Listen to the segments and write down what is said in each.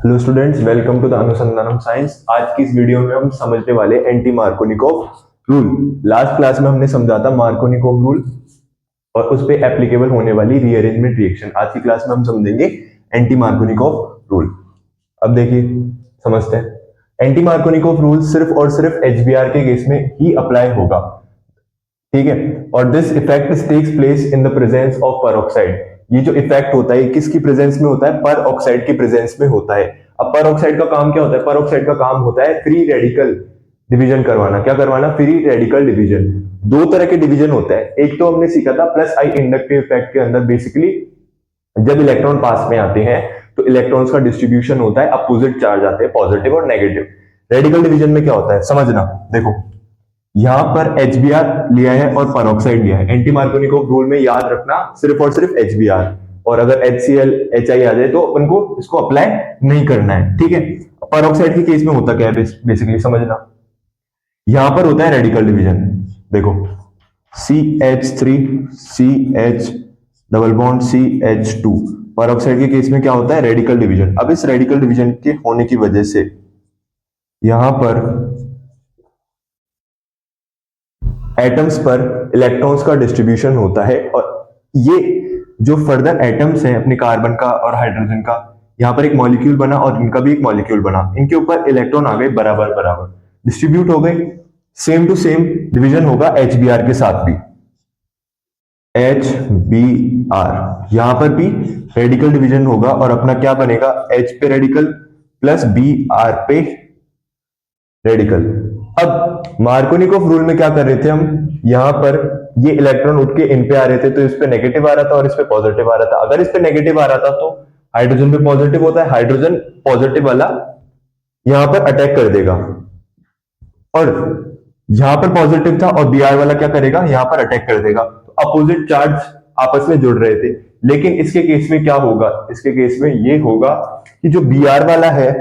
Hello students, welcome to the Anusandhanam science. आज की इस वीडियो में हम समझने वाले anti Markovnikov rule. Last class में हमने समझा था मार्कोनिकोव रूल और उस पे एप्लीकेबल होने वाली रीअरेंजमेंट रिएक्शन। आज की क्लास में हम समझेंगे एंटी मार्कोनिकोव रूल। अब देखिए, समझते हैं। एंटी मार्कोनिकोव रूल सिर्फ और सिर्फ एचबीआर के केस में ही अप्लाई होगा, ठीक है। और this effect takes place in the presence of peroxide. ये जो इफेक्ट होता है किसकी प्रेजेंस में होता है? पर ऑक्साइड की प्रेजेंस में होता है। अब पर ऑक्साइड का काम क्या होता है? पर ऑक्साइड का काम होता है फ्री रेडिकल डिवीजन करवाना। क्या करवाना? Free radical division. दो तरह के डिवीजन होता है। एक तो हमने सीखा था प्लस आई इंडक्टिव इफेक्ट के अंदर, बेसिकली जब इलेक्ट्रॉन पास में आते हैं तो इलेक्ट्रॉन्स का डिस्ट्रीब्यूशन होता है, अपोजिट चार्ज आते हैं, पॉजिटिव और नेगेटिव। रेडिकल डिवीजन में क्या होता है समझना। देखो, यहां पर HBr लिया है और परऑक्साइड लिया है। एंटी मार्कोनिकोव रूल में याद रखना सिर्फ और सिर्फ HBr, और अगर HCl HI आ जाए तो अपन को इसको अप्लाई नहीं करना है, ठीक है। परऑक्साइड के केस में होता क्या है बेसिकली समझना। यहां पर होता है रेडिकल डिवीजन। देखो, CH3 CH double bond CH2। Peroxide के केस में क्या होता है? Radical division. अब इस रेडिकल डिवीजन के होने की वजह से यहां पर एटम्स पर इलेक्ट्रॉन्स का डिस्ट्रीब्यूशन होता है, और ये जो फर्दर एटम्स हैं अपने कार्बन का और हाइड्रोजन का, यहां पर एक मॉलिक्यूल बना और इनका भी एक मॉलिक्यूल बना। इनके ऊपर इलेक्ट्रॉन आ गए बराबर बराबर, डिस्ट्रीब्यूट हो गए। सेम टू सेम डिवीजन होगा HBr के साथ भी। HBr यहां पर भी रेडिकल डिवीजन होगा और अपना क्या बनेगा? H पे रेडिकल प्लस Br पे रेडिकल। अब मार्कोनिकोव रूल में क्या कर रहे थे हम? यहां पर ये इलेक्ट्रॉन उठ के इन पे आ रहे थे तो इस पे नेगेटिव आ रहा था और इस पे पॉजिटिव आ रहा था। अगर इस पे नेगेटिव आ रहा था तो हाइड्रोजन पे पॉजिटिव होता है, हाइड्रोजन पॉजिटिव वाला यहां पर अटैक कर देगा, और यहां पर पॉजिटिव था और Br वाला क्या करेगा? यहां पर अटैक कर देगा। तो अपोजिट चार्ज आपस में जुड़ रहे थे। लेकिन इसके केस में क्या होगा? इसके केस में ये होगा कि जो Br वाला है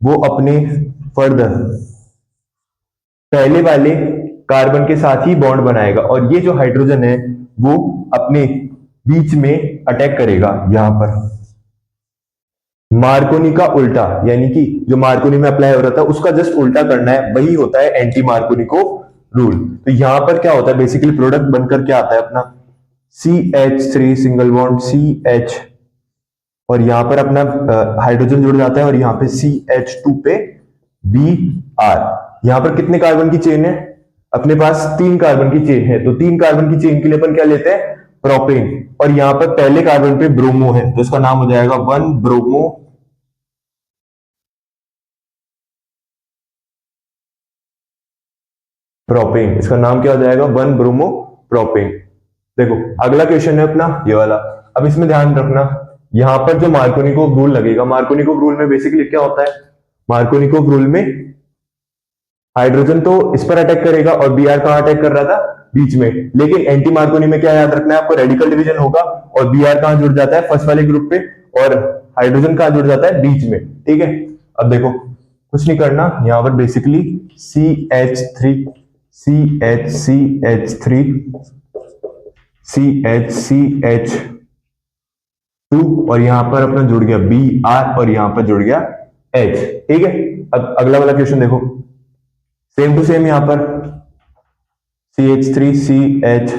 वो अपने फर्दर पहले वाले कार्बन के साथ ही बॉन्ड बनाएगा, और ये जो हाइड्रोजन है वो अपने बीच में अटैक करेगा यहां पर। मार्कोनी का उल्टा, यानी कि जो मार्कोनी में अप्लाई हो रहा था उसका जस्ट उल्टा करना है, वही होता है एंटी मार्कोनिकोव रूल। तो यहां पर क्या होता है? बेसिकली प्रोडक्ट बनकर क्या आता है अपना? CH3 सिंगल बॉन्ड CH, और यहां पर अपना हाइड्रोजन जुड़ जाता है, और यहां पे CH2 पे Br। यहां पर कितने कार्बन की चेन है? अपने पास 3 कार्बन की चेन है, तो 3 कार्बन की चेन के लिए अपन क्या लेते हैं? प्रोपेन। और यहां पर पहले कार्बन पे ब्रोमो है तो इसका नाम हो जाएगा 1 ब्रोमो प्रोपेन। इसका नाम क्या हो जाएगा? 1 ब्रोमो प्रोपेन। देखो, अगला क्वेश्चन है अपना ये वाला। अब इसमें ध्यान रखना, यहां पर जो मार्कोनिकोव रूल लगेगा, मार्कोनिकोव रूल में बेसिकली क्या होता है? मार्कोनिकोव रूल में हाइड्रोजन तो इस पर अटैक करेगा और Br कहां अटैक कर रहा था? बीच में। लेकिन एंटी मार्कोनी में क्या याद रखना है आपको? रेडिकल डिवीजन होगा और Br कहां जुड़ जाता है? फर्स्ट वाले ग्रुप पे, और हाइड्रोजन कहां जुड़ जाता है? बीच में, ठीक है। अब देखो, कुछ नहीं करना, यहां पर बेसिकली CH3 CH CH2, और यहां पर अपना जुड़ गया Br और यहां पर जुड़ गया H, ठीक है। अब अगला वाला क्वेश्चन देखो, सेम टू सेम यहां पर CH3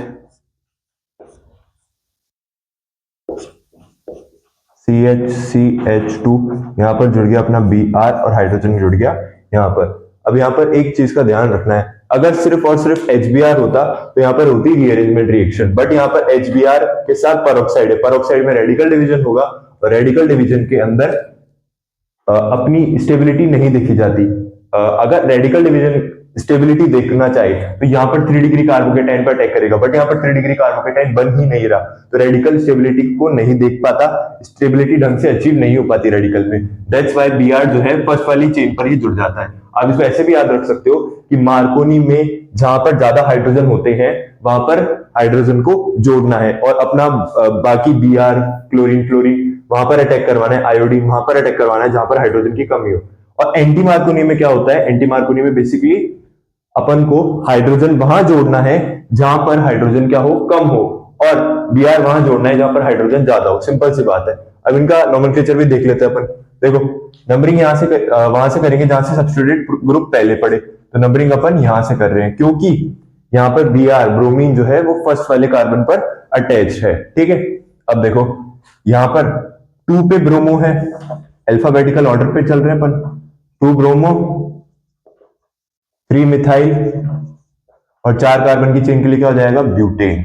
CH2, यहां पर जुड़ गया अपना Br और हाइड्रोजन जुड़ गया यहां पर। अब यहां पर एक चीज का ध्यान रखना है, अगर सिर्फ और सिर्फ HBr होता तो यहां पर होती रीअरेंजमेंट रिएक्शन, बट यहां पर HBr के साथ परऑक्साइड है। परऑक्साइड में रेडिकल डिवीजन होगा, और रेडिकल डिवीजन के अंदर अपनी स्टेबिलिटी नहीं देखी जाती। अगर रेडिकल डिवीजन स्टेबिलिटी देखना चाहे तो यहाँ पर 3 डिग्री कार्बोकेटाइन पर अटैक करेगा, बट यहाँ पर 3 डिग्री कार्बोकेटाइन बन ही नहीं रहा, तो रेडिकल स्टेबिलिटी को नहीं देख पाता, स्टेबिलिटी ढंग से अचीव नहीं हो पाती रेडिकल में। दैट्स व्हाई Br जो है फर्स्ट वाली चेन पर ही जुड़ जाता है। आप इसको ऐसे भी याद रख सकते हो कि मार्कोनी में जहां पर ज्यादा हाइड्रोजन होते हैं वहां पर हाइड्रोजन को जोड़ना है, और अपना बाकी Br क्लोरीन क्लोरीन वहां पर अटैक करवाना है, आयोडीन वहां पर अटैक करवाना है जहां पर हाइड्रोजन की कमी हो। और एंटी मार्कोनी में क्या होता है? एंटी मार्कोनी में बेसिकली अपन को हाइड्रोजन वहां जोड़ना है जहां पर हाइड्रोजन क्या हो? कम हो, और Br वहां जोड़ना है जहां पर हाइड्रोजन ज्यादा हो। सिंपल सी बात है। अब इनका नोमेनक्लेचर भी देख लेते हैं अपन। देखो, नंबरिंग यहाँ से वहां से करेंगे जहां से सब्स्टिट्यूटेड ग्रुप पहले पड़े, तो नंबरिंग अपन यहां से कर रहे हैं क्योंकि यहाँ पर Br ब्रोमीन जो है वो फर्स्ट वाले कार्बन पर अटैच है। ठीक है, अब देखो यहाँ पर 2 पे ब्रोमो है, अल्फाबेटिकल ऑर्डर पे चल रहे हैं अपन, 2 ब्रोमो 3 मिथाइल और 4 कार्बन की चेन के लिए क्या हो जाएगा, ब्यूटेन।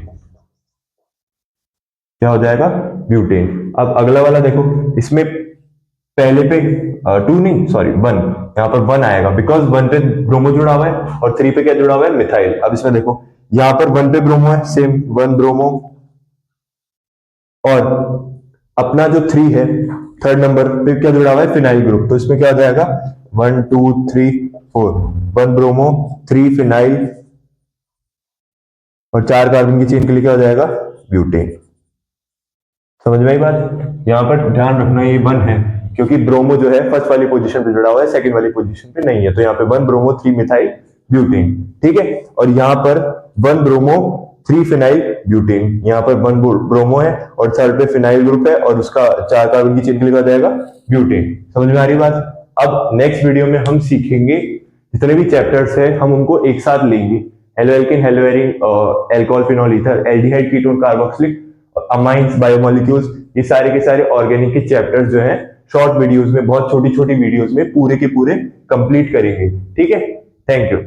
क्या हो जाएगा, ब्यूटेन। अब अगला वाला देखो, इसमें पहले पे 2 नहीं सॉरी 1, यहाँ पर 1 आएगा बिकॉज 1 पे ब्रोमो जुड़ा हुआ है और 3 पे क्या जुड़ा हुआ है, मिथाइल। अब इसमें देखो यहाँ पर 1 पे ब्रोमो है, सेम 1 ब्रोमो, और अपना जो 3 है थर्ड नंबर पे क्या जुड़ा हुआ है, फिनाइल ग्रुप, तो इसमें क्या हो जाएगा 1 2 3 4, 1 ब्रोमो 3 फिनाइल और 4 कार्बन की चेन के लिए क्या हो जाएगा, ब्यूटेन। समझ में आई बात? यहाँ पर ध्यान रखना ये 1 है क्योंकि ब्रोमो जो है फर्स्ट वाली पोजीशन पे जुड़ा हुआ है, सेकंड वाली पोजीशन पे नहीं है, तो यहाँ पे 1 ब्रोमो 3 मिथाइल ब्यूटेन। ठीक है, और यहाँ पर 1 ब्रोमो 3 फिनाइल ब्यूटेन, यहाँ पर 1 ब्रोमो है और थर्ड पे फिनाइल ग्रुप है और उसका 4 कार्बन की चेन के लिए जाएगा ब्यूटेन। समझ में आ रही बात? अब नेक्स्ट वीडियो में हम सीखेंगे जितने भी चैप्टर्स है हम उनको एक साथ लेंगे, halo alkane, hello arene, alcohol, phenol, ether, aldehyde, ketone, carboxylic, amines, biomolecules, ये सारे के सारे ऑर्गेनिक के चैप्टर्स जो हैं शॉर्ट वीडियोस में, बहुत छोटी छोटी वीडियोस में पूरे के पूरे कंप्लीट करेंगे। ठीक है, थैंक यू।